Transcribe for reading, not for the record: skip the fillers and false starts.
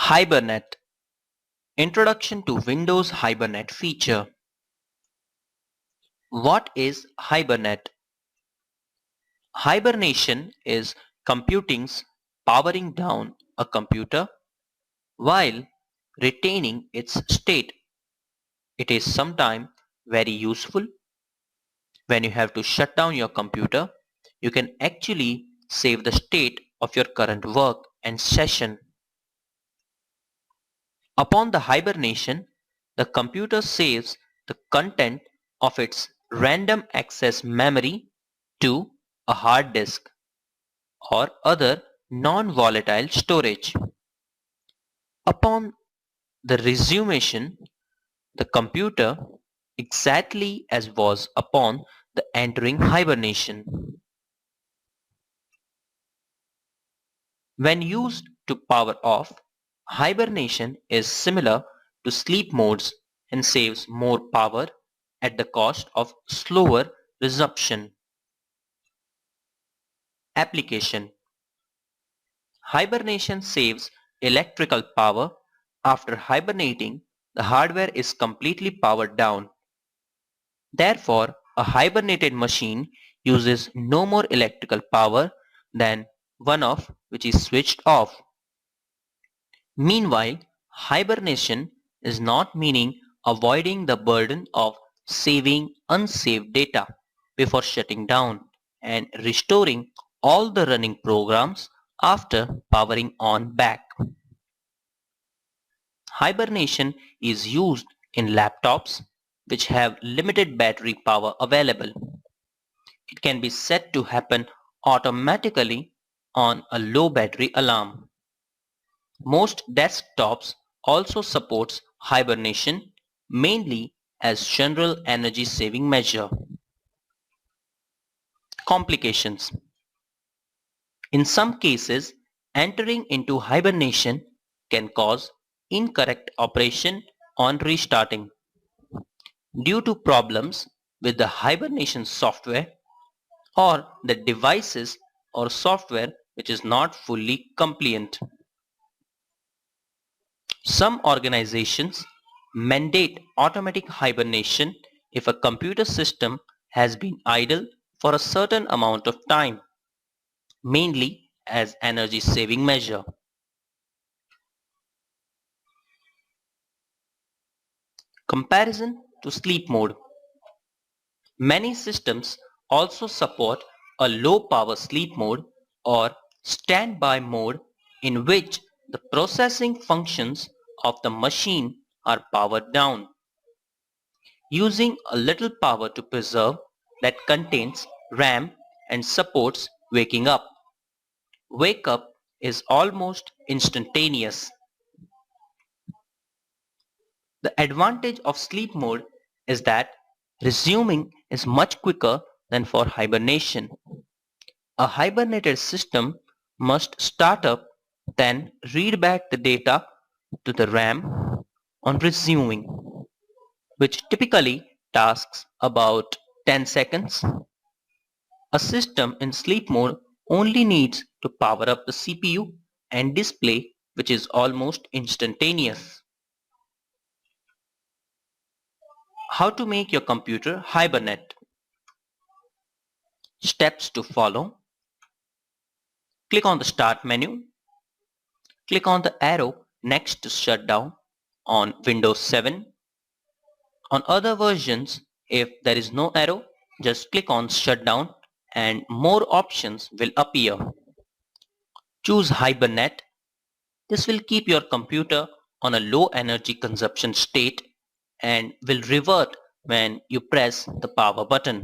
Hibernate. Introduction to Windows Hibernate feature. What is Hibernate? Hibernation is computing's powering down a computer while retaining its state. It is sometimes very useful when you have to shut down your computer. You can actually save the state of your current work and session. Upon the hibernation, the computer saves the content of its random access memory to a hard disk or other non-volatile storage. Upon the resummation, the computer exactly as was upon the entering hibernation. When used to power off, hibernation is similar to sleep modes and saves more power at the cost of slower resumption. Application. Hibernation saves electrical power. After hibernating, the hardware is completely powered down. Therefore, a hibernated machine uses no more electrical power than one of which is switched off. Meanwhile, hibernation is not meaning avoiding the burden of saving unsaved data before shutting down and restoring all the running programs after powering on back. Hibernation is used in laptops which have limited battery power available. It can be set to happen automatically on a low battery alarm. Most desktops also supports hibernation mainly as general energy saving measure. Complications. In some cases, entering into hibernation can cause incorrect operation on restarting due to problems with the hibernation software or the devices or software which is not fully compliant. Some organizations mandate automatic hibernation if a computer system has been idle for a certain amount of time, mainly as energy saving measure. Comparison to sleep mode. Many systems also support a low power sleep mode or standby mode in which the processing functions of the machine are powered down, using a little power to preserve that contains RAM and supports waking up. Wake up is almost instantaneous. The advantage of sleep mode is that resuming is much quicker than for hibernation. A hibernated system must start up, then read back the data to the RAM on resuming, which typically takes about 10 seconds. A system in sleep mode only needs to power up the CPU and display, which is almost instantaneous. How to make your computer hibernate. Steps to follow. Click on the Start menu. Click on the arrow next to Shutdown on Windows 7. On other versions, if there is no arrow, just click on Shutdown and more options will appear. Choose Hibernate. This will keep your computer on a low energy consumption state and will revert when you press the power button.